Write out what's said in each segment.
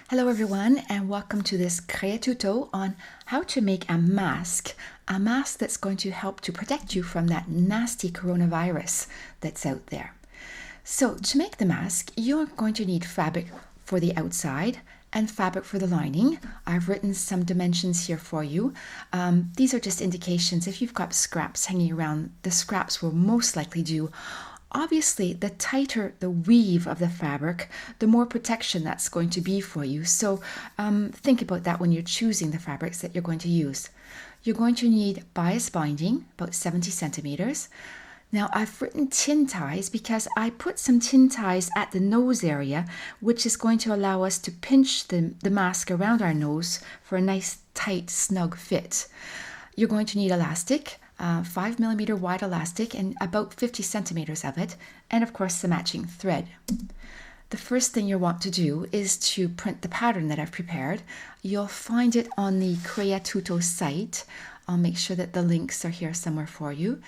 Hello everyone and welcome to this Créa tuto on how to make a mask that's going to help to protect you from that nasty coronavirus that's out there. So to make the mask, you're going to need fabric for the outside and fabric for the lining. I've written some dimensions here for you. These are just indications. If you've got scraps hanging around, the scraps will most likely do. Obviously, the tighter the weave of the fabric, the more protection that's going to be for you. So think about that when you're choosing the fabrics that you're going to use. You're going to need bias binding, about 70 centimeters. Now, I've written tin ties because I put some tin ties at the nose area, which is going to allow us to pinch the mask around our nose for a nice, tight, snug fit. You're going to need elastic. 5mm wide elastic and about 50 centimeters of it, and of course the matching thread. The first thing you want to do is to print the pattern that I've prepared. You'll find it on the Créa Tuto site. I'll make sure that the links are here somewhere for you.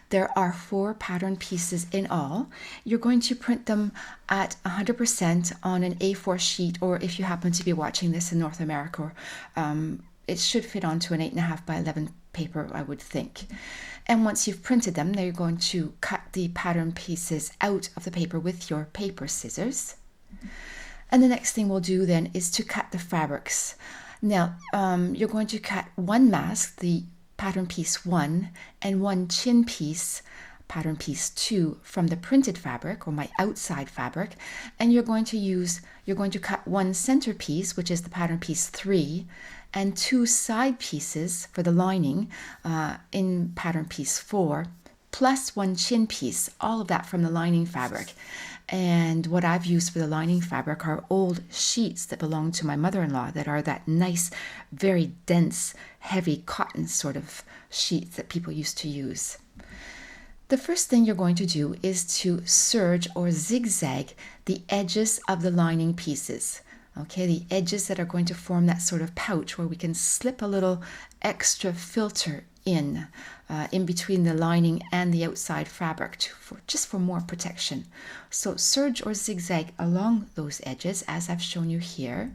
There are 4 pattern pieces in all. You're going to print them at 100% on an A4 sheet, or if you happen to be watching this in North America, it should fit onto an 8.5 by 11 paper, I would think. And once you've printed them, now you're going to cut the pattern pieces out of the paper with your paper scissors. And the next thing we'll do then is to cut the fabrics. Now, you're going to cut one mask, the pattern piece 1, and one chin piece, pattern piece 2, from the printed fabric or my outside fabric, and you're going to cut one center piece, which is the pattern piece 3, and 2 side pieces for the lining in pattern piece 4, plus one chin piece, all of that from the lining fabric. And what I've used for the lining fabric are old sheets that belong to my mother-in-law that are that nice, very dense, heavy cotton sort of sheets that people used to use. The first thing you're going to do is to serge or zigzag the edges of the lining pieces. Okay, the edges that are going to form that sort of pouch where we can slip a little extra filter in between the lining and the outside fabric just for more protection. So serge or zigzag along those edges as I've shown you here.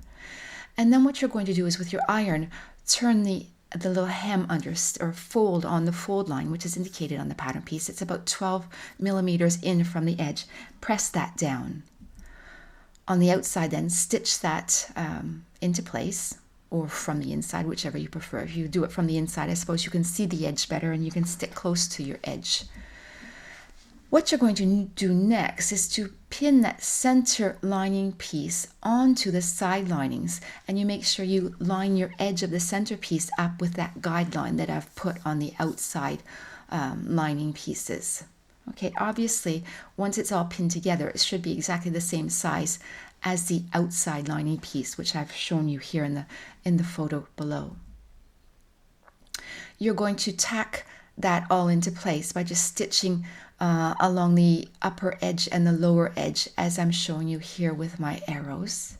And then what you're going to do is with your iron, turn the little hem under or fold on the fold line, which is indicated on the pattern piece. It's about 12 millimeters in from the edge. Press that down. On the outside then, stitch that into place, or from the inside, whichever you prefer. If you do it from the inside, I suppose you can see the edge better and you can stick close to your edge. What you're going to do next is to pin that center lining piece onto the side linings, and you make sure you line your edge of the center piece up with that guideline that I've put on the outside lining pieces. Okay, obviously, once it's all pinned together, it should be exactly the same size as the outside lining piece, which I've shown you here in the photo below. You're going to tack that all into place by just stitching along the upper edge and the lower edge as I'm showing you here with my arrows.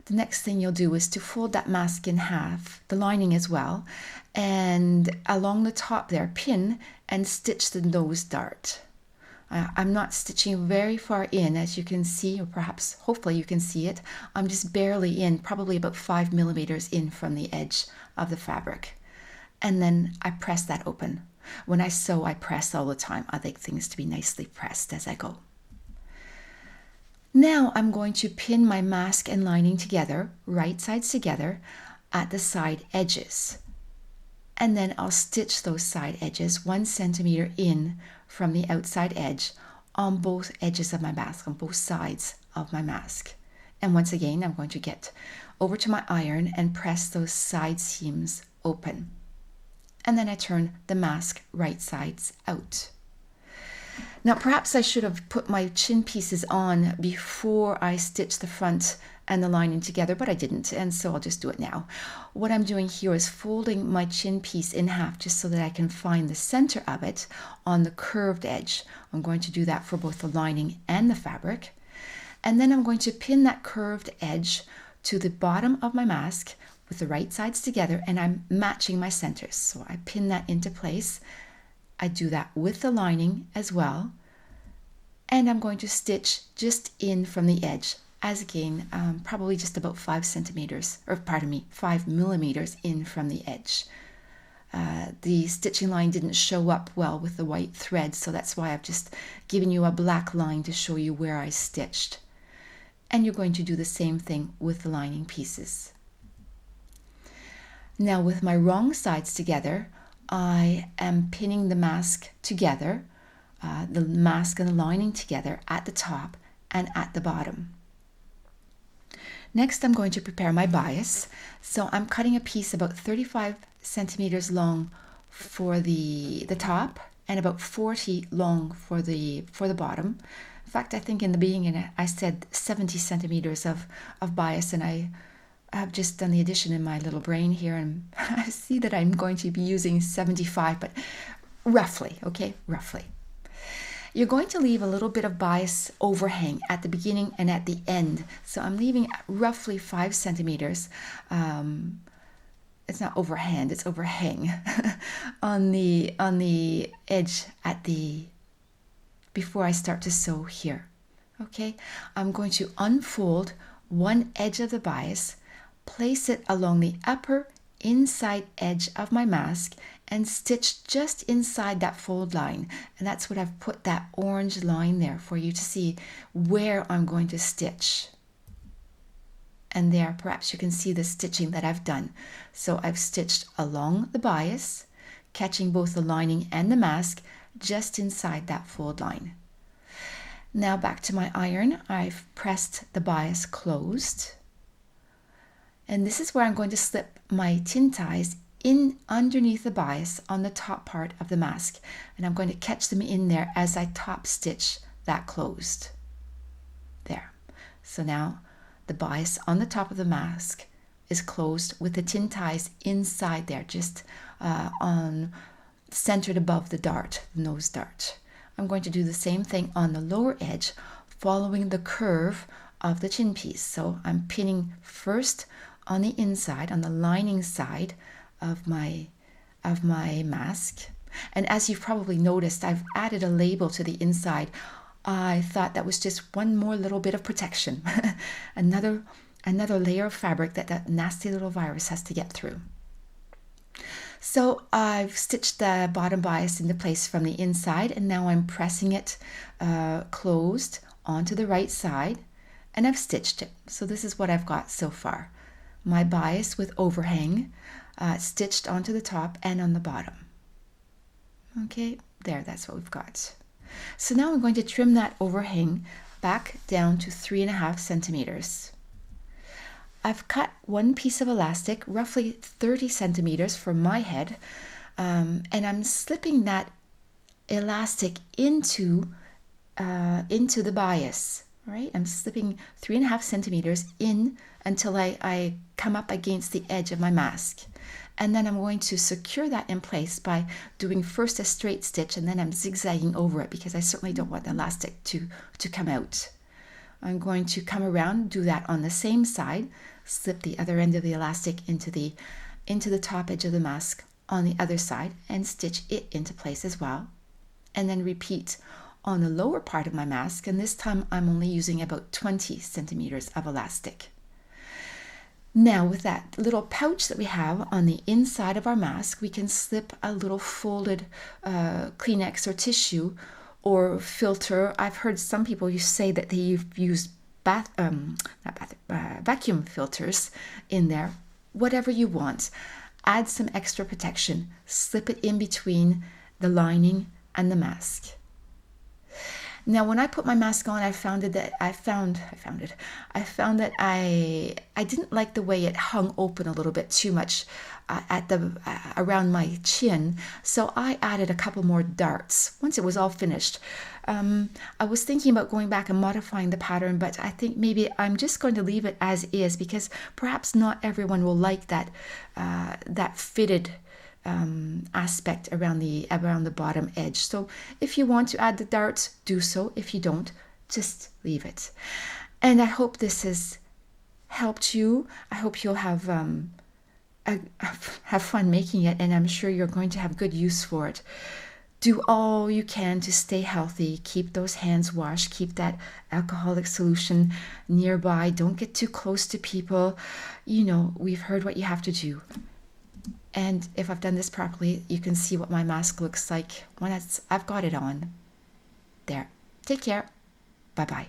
The next thing you'll do is to fold that mask in half, the lining as well, and along the top there, pin and stitch the nose dart. I'm not stitching very far in, as you can see, or perhaps hopefully you can see it. I'm just barely in, probably about 5 millimeters in from the edge of the fabric. And then I press that open. When I sew, I press all the time. I like things to be nicely pressed as I go. Now I'm going to pin my mask and lining together, right sides together, at the side edges. And then I'll stitch those side edges 1 centimeter in from the outside edge on both edges of my mask, on both sides of my mask. And once again, I'm going to get over to my iron and press those side seams open. And then I turn the mask right sides out. Now, perhaps I should have put my chin pieces on before I stitched the front and the lining together, but I didn't, and so I'll just do it now. What I'm doing here is folding my chin piece in half just so that I can find the center of it on the curved edge. I'm going to do that for both the lining and the fabric. And then I'm going to pin that curved edge to the bottom of my mask with the right sides together, and I'm matching my centers. So I pin that into place. I do that with the lining as well. And I'm going to stitch just in from the edge, as again, probably just about 5 millimeters in from the edge. The stitching line didn't show up well with the white thread, so that's why I've just given you a black line to show you where I stitched. And you're going to do the same thing with the lining pieces. Now with my wrong sides together, I am pinning the mask together, the mask and the lining together at the top and at the bottom. Next, I'm going to prepare my bias. So I'm cutting a piece about 35 centimeters long for the top and about 40 long for the bottom. In fact, I think in the beginning I said 70 centimeters of bias, and I have just done the addition in my little brain here, and I see that I'm going to be using 75, but roughly, okay, roughly. You're going to leave a little bit of bias overhang at the beginning and at the end. So I'm leaving roughly 5 centimeters. It's not overhand, it's overhang on the edge before I start to sew here. Okay, I'm going to unfold one edge of the bias, place it along the upper inside edge of my mask, and stitch just inside that fold line. And that's what I've put that orange line there for you to see where I'm going to stitch. And there, perhaps you can see the stitching that I've done. So I've stitched along the bias, catching both the lining and the mask just inside that fold line. Now back to my iron, I've pressed the bias closed. And this is where I'm going to slip my tin ties in underneath the bias on the top part of the mask. And I'm going to catch them in there as I top stitch that closed. There. So now the bias on the top of the mask is closed with the tin ties inside there, just centered above the dart, the nose dart. I'm going to do the same thing on the lower edge, following the curve of the chin piece. So I'm pinning first on the inside, on the lining side of my mask. And as you've probably noticed, I've added a label to the inside. I thought that was just one more little bit of protection, another layer of fabric that nasty little virus has to get through. So I've stitched the bottom bias into place from the inside, and now I'm pressing it closed onto the right side, and I've stitched it. So this is what I've got so far. My bias with overhang stitched onto the top and on the bottom. Okay, there, that's what we've got. So now I'm going to trim that overhang back down to 3.5 centimeters. I've cut one piece of elastic, roughly 30 centimeters from my head, and I'm slipping that elastic into the bias. Right? I'm slipping 3.5 centimeters in until I come up against the edge of my mask. And then I'm going to secure that in place by doing first a straight stitch, and then I'm zigzagging over it because I certainly don't want the elastic to come out. I'm going to come around, do that on the same side, slip the other end of the elastic into the top edge of the mask on the other side, and stitch it into place as well. And then repeat on the lower part of my mask, and this time I'm only using about 20 centimeters of elastic. Now with that little pouch that we have on the inside of our mask, we can slip a little folded Kleenex or tissue or filter. I've heard some people say that they use vacuum filters in there. Whatever you want. Add some extra protection. Slip it in between the lining and the mask. Now, when I put my mask on, I found that I didn't like the way it hung open a little bit too much around my chin. So I added a couple more darts once it was all finished. I was thinking about going back and modifying the pattern, but I think maybe I'm just going to leave it as is because perhaps not everyone will like that fitted aspect around the bottom edge. So if you want to add the darts, do so. If you don't, just leave it. And I hope this has helped you. I hope you'll have fun making it, and I'm sure you're going to have good use for it. Do all you can to stay healthy. Keep those hands washed. Keep that alcoholic solution nearby. Don't get too close to people. We've heard what you have to do. And if I've done this properly, you can see what my mask looks like when I've got it on. There. Take care. Bye-bye.